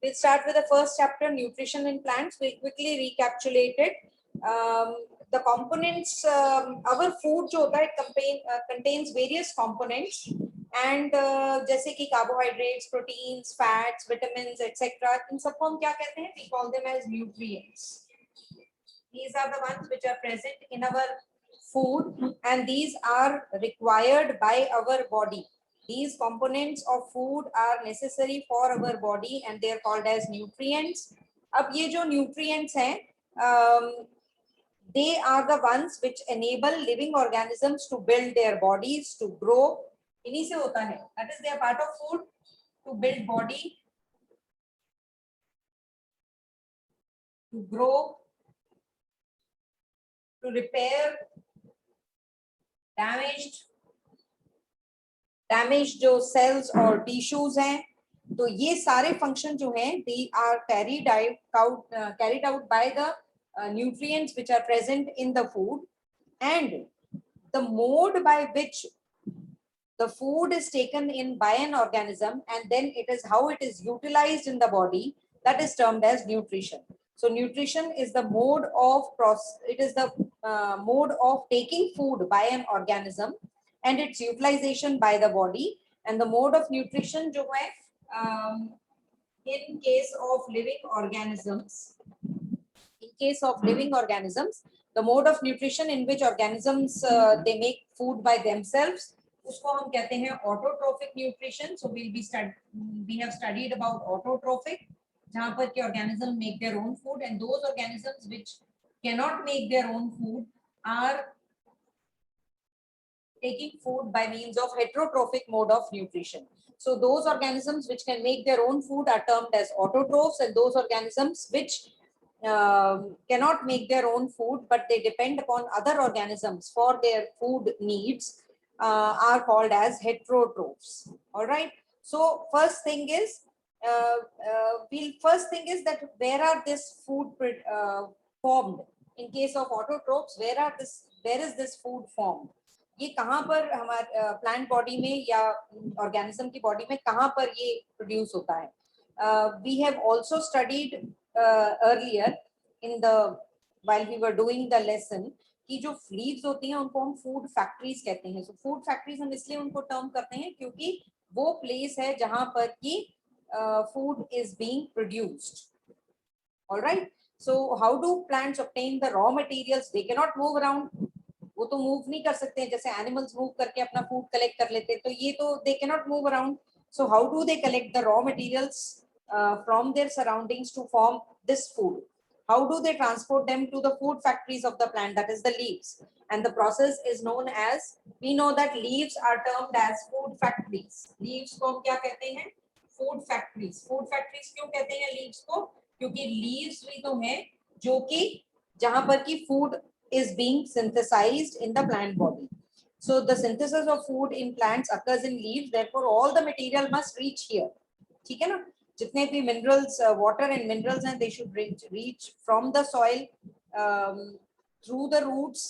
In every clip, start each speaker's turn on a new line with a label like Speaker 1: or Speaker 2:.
Speaker 1: We'll start with the first chapter, nutrition in plants. We quickly recapitulate it. The components, our food जो होता है contains various components, and जैसे कि carbohydrates, proteins, fats, vitamins, etc. इन सबको हम क्या कहते हैं? We call them as nutrients. These are the ones which are present in our food, and these are required by our body. These components of food are necessary for our body and they are called as nutrients. अब ये जो nutrients हैं, they are the ones which enable living organisms to build their bodies, to grow. इन्हीं से होता है. That is, they are part of food to build body, to grow, to repair damaged जो cells और tissues हैं. तो ये सारे function जो हैं, they are carried out by the nutrients which are present in the food, and the mode by which the food is taken in by an organism and then it is how it is utilized in the body, that is termed as nutrition. So nutrition is the mode of mode of taking food by an organism and its utilization by the body. And the mode of nutrition जो है, in case of living organisms, the mode of nutrition in which organisms they make food by themselves, उसको हम कहते हैं autotrophic nutrition. So we have studied about autotrophic, जहाँ पर के organisms make their own food, and those organisms which cannot make their own food are taking food by means of heterotrophic mode of nutrition. So those organisms which can make their own food are termed as autotrophs, and those organisms which cannot make their own food but they depend upon other organisms for their food needs are called as heterotrophs. All right. So first thing is that where are this food formed? In case of autotrophs, where is this food formed? ये कहाँ पर हमारे plant body में या organism की body में कहाँ पर ये प्रोड्यूस होता है? We have also studied earlier in the while we were doing the lesson कि जो लीव्स होती हैं उनको हम फूड फैक्ट्रीज कहते हैं. सो फूड फैक्ट्रीज हम इसलिए उनको टर्म करते हैं क्योंकि वो प्लेस है जहां पर कि food is being produced. Alright. So how do plants obtain the raw materials? They can not move around. वो तो मूव नहीं कर सकते हैं जैसे एनिमल्स मूव करके अपना फूड कलेक्ट कर लेते हैं. तो ये तो they can not move around. So how do they collect the raw materials from their surroundings to form this food? How do they transport them to the food factories of the plant, that is the leaves? And the process is known as, we know that leaves are termed as food factories. Leaves को हम क्या कहते हैं? Food factories. Food factories क्यों कहते हैं leaves को? क्योंकि leaves भी तो हैं जो कि जहां पर की food is being synthesized in the plant body. So the synthesis of food in plants occurs in leaves, therefore all the material must reach here. ठीक है ना? जितने भी minerals, water and minerals हैं, they should reach from the soil through the roots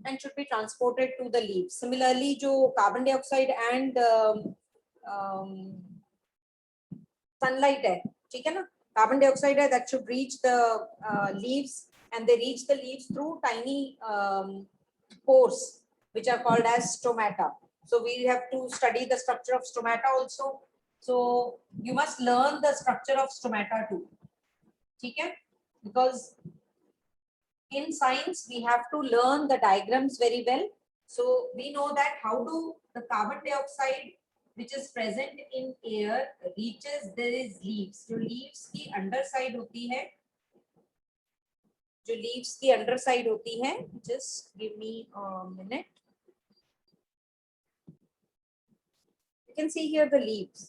Speaker 1: and should be transported to the leaves. Similarly, जो carbon dioxide and sunlight है, ठीक है ना? Carbon dioxide है, that should reach the leaves, and they reach the leaves through tiny pores which are called as stomata. So we have to study the structure of stomata also. So you must learn the structure of stomata too. ठीक है? Because in science we have to learn the diagrams very well. So we know that how do the carbon dioxide which is present in air reaches these leaves. जो leaves की underside होती है, जो leaves की underside होती है, just give me a minute. You can see here the leaves.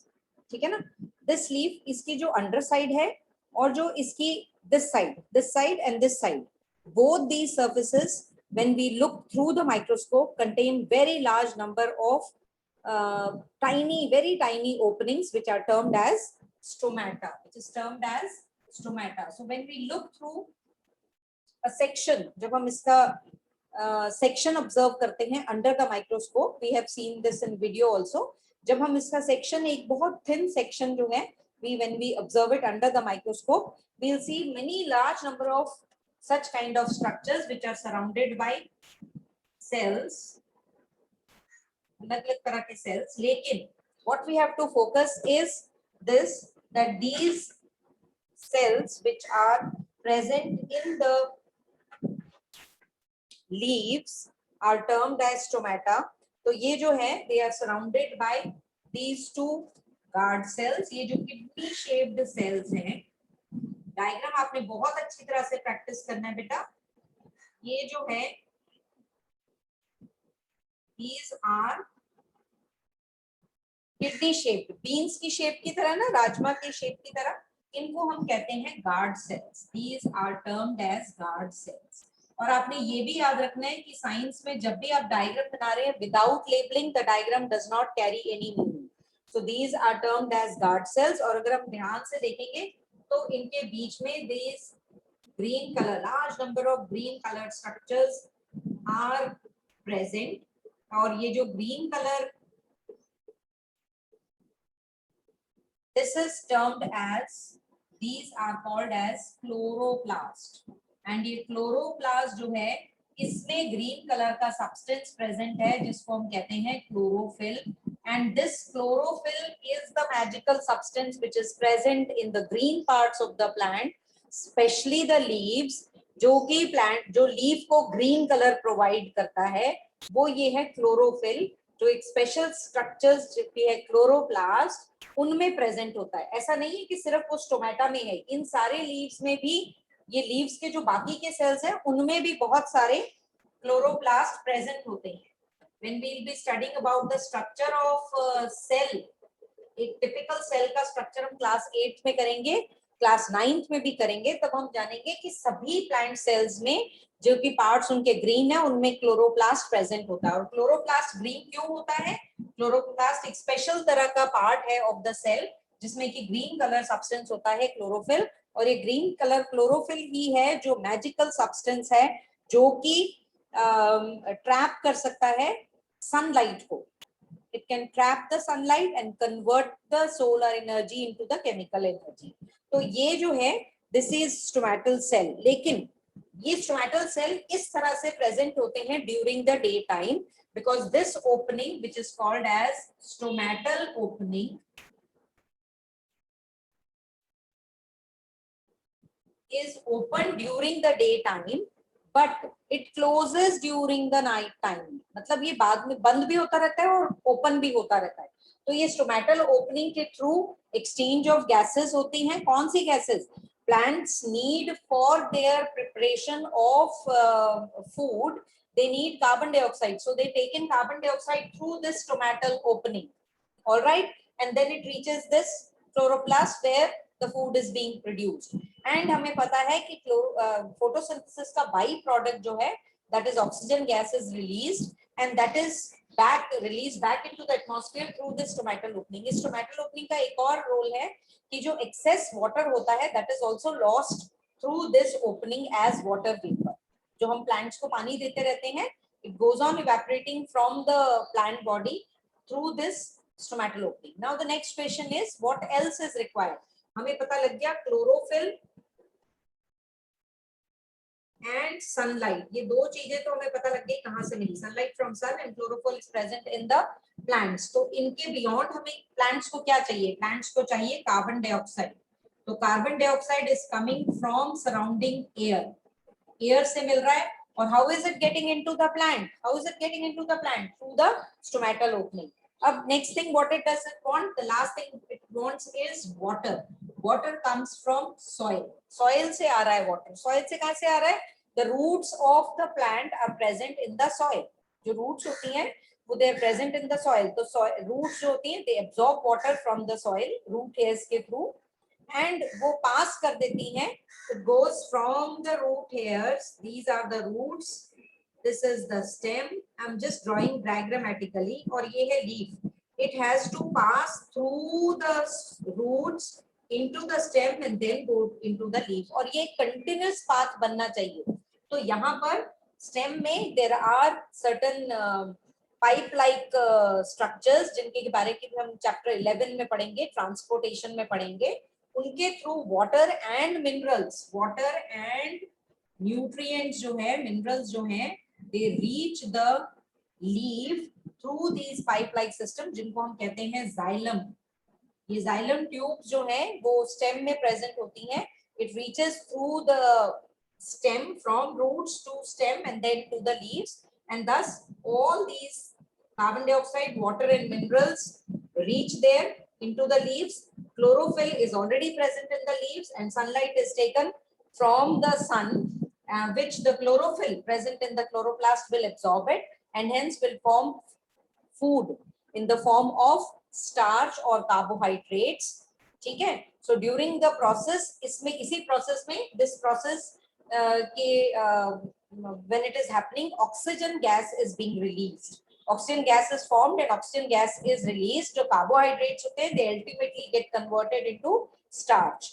Speaker 1: ठीक है ना? This leaf इसकी जो underside है और जो इसकी this side and this side, both these surfaces when we look through the microscope contain very large number of very tiny openings which are termed as stomata. So when we look through a section, जब हम इसका section observe करते हैं under the microscope, we have seen this in video also. जब हम इसका section एक बहुत थिन सेक्शन जो है when we observe it under the microscope, we'll see many large number of such kind of structures which are surrounded by cells, अलग अलग तरह के cells. लेकिन what we have to focus is this, that these cells which are present in the leaves are termed as stomata. तो ये जो है they are surrounded by these two guard cells. ये जो kidney shaped cells हैं, diagram आपने बहुत अच्छी तरह से प्रैक्टिस करना है बेटा. ये जो है these are kidney shaped, beans की शेप की तरह ना, राजमा की शेप की तरह, इनको हम कहते हैं guard cells. These are termed as guard cells. और आपने ये भी याद रखना है कि साइंस में जब भी आप डायग्राम बना रहे हैं, without labelling the diagram does not carry any meaning. So these are termed as guard cells. और अगर हम ध्यान से देखेंगे तो इनके बीच में this green colour, large number of green colour structures are present. और ये जो green colour, this is termed as, these are called as chloroplast. And ये क्लोरोप्लास्ट जो है, इसमें ग्रीन कलर का सब्सटेंस प्रेजेंट है जिसको हम कहते हैं chlorophyll. And this chlorophyll is the magical substance which is present in the green parts of the plant, specially the leaves. जो कि प्लांट जो लीफ को ग्रीन कलर प्रोवाइड करता है वो ये है क्लोरोफिल, जो एक स्पेशल स्ट्रक्चर्स जो है क्लोरोप्लास्ट उनमें प्रेजेंट होता है. ऐसा नहीं है कि सिर्फ वो स्टोमेटा में है, इन सारे लीव्स में भी, ये लीव्स के जो बाकी के सेल्स हैं उनमें भी बहुत सारे क्लोरोप्लास्ट प्रेजेंट होते हैं. When we will be studying about the structure of cell, एक टिपिकल सेल का स्ट्रक्चर हम क्लास 8 में करेंगे, क्लास 9th में भी करेंगे, तब हम जानेंगे कि सभी प्लांट सेल्स में जो कि पार्ट्स उनके ग्रीन है उनमें क्लोरोप्लास्ट प्रेजेंट होता है. और क्लोरोप्लास्ट ग्रीन क्यों होता है? क्लोरोप्लास्ट एक स्पेशल तरह का पार्ट है ऑफ द सेल जिसमें कि ग्रीन कलर सब्सटेंस होता है क्लोरोफिल. और ये ग्रीन कलर क्लोरोफिल ही है जो मैजिकल सब्सटेंस है जो कि ट्रैप कर सकता है सनलाइट को. It can trap the sunlight and convert the solar energy into the chemical energy. तो ये जो है this is stomatal cell. लेकिन ये stomatal cell इस तरह से present होते हैं during the day time because this opening which is called as stomatal opening is open during the day time but it closes during the night time. मतलब ये बाद में बंद भी होता रहता है और ओपन भी होता रहता है. तो ये स्टोमेटल ओपनिंग के थ्रू एक्सचेंज ऑफ गैसेस होती हैं. कौन सी gases? Plants need for their preparation of food, they need carbon dioxide, so they take in carbon dioxide through this stomatal opening. All right, and then it reaches this chloroplast where the food is being produced. And हमें पता है कि photosynthesis का by product जो है that is oxygen gas is released and that is released back into the atmosphere through this stomatal opening. इस stomatal opening का एक और रोल है कि जो excess water होता है that is also lost through this opening as water vapor. जो हम plants को पानी देते रहते हैं, it goes on evaporating from the plant body through this stomatal opening. Now the next question is what else is required? हमें पता लग गया क्लोरोफिल एंड सनलाइट, ये दो चीजें तो हमें पता लग गई कहां से मिली. Sunlight from sun and chlorophyll is present in the plants. तो इनके बियॉन्ड हमें प्लांट्स को क्या चाहिए? प्लांट्स को चाहिए कार्बन डाइऑक्साइड. तो carbon dioxide is coming from surrounding air, air से मिल रहा है. और how is it getting into the plant? How is it getting into the plant? Through the stomatal opening. अब next thing what it does it want? The last thing it wants is water. Water comes from soil. Soil से आ रहा है water. Soil से कहां से आ रहा है? The roots of the plant are present in the soil. जो roots होती हैं वो they are present in the soil. तो roots जो होती हैं they absorb water from the soil root hairs के through and वो pass कर देती हैं. It goes from the root hairs. These are the roots. This is the stem. I'm just drawing diagrammatically. और ये है leaf. It has to pass through the roots into the stem and then go into the leaf. और ये continuous path बनना चाहिए. तो यहाँ पर स्टेम में there are certain pipe like structures जिनके बारे में हम चैप्टर 11 में पढ़ेंगे, ट्रांसपोर्टेशन में पढ़ेंगे, उनके through water and minerals, water and nutrients जो है, मिनरल्स जो है, they reach the leaf through these pipe like system जिनको हम कहते हैं जाइलम। ये जाइलम ट्यूब्स जो है वो स्टेम में प्रेजेंट होती हैं। It reaches through the stem from roots to stem and then to the leaves, and thus all these carbon dioxide, water and minerals reach there into the leaves. Chlorophyll is already present in the leaves and sunlight is taken from the sun, which the chlorophyll present in the chloroplast will absorb it and hence will form food in the form of starch or carbohydrates. ठीक है? So during the process, इसमें इसी process में this process when it is happening, oxygen gas is being released. Oxygen gas is formed and oxygen gas is released. जो carbohydrates होते हैं, they ultimately get converted into starch.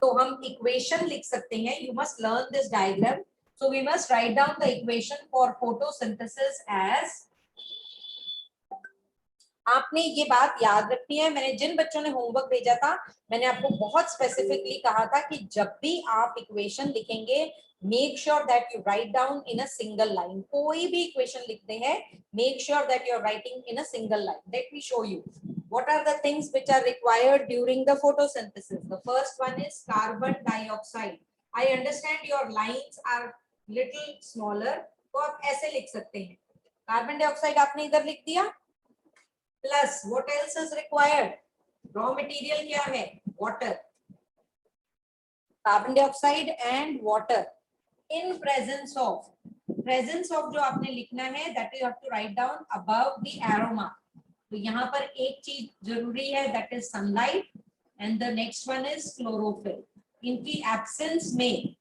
Speaker 1: तो हम equation लिख सकते हैं. You must learn this diagram. So we must write down the equation for photosynthesis as. आपने ये बात याद रखनी है. मैंने जिन बच्चों ने होमवर्क भेजा था, मैंने आपको बहुत स्पेसिफिकली कहा था कि जब भी आप इक्वेशन लिखेंगे, make sure that you write down in a single line. कोई भी इक्वेशन लिखते हैं, make sure that you are writing in a single line. Let me show you what are the things which are required during the photosynthesis. The first one is carbon dioxide. I understand your lines are little smaller, तो आप ऐसे लिख सकते हैं. Carbon dioxide आपने इधर लिख दिया. Plus, what else is required? Raw material क्या है? Water. Carbon dioxide and water. In presence of जो आपने लिखना है, that you have to write down above the aroma. तो यहाँ पर एक चीज जरूरी है, that is sunlight, and the next one is chlorophyll. इनकी absence में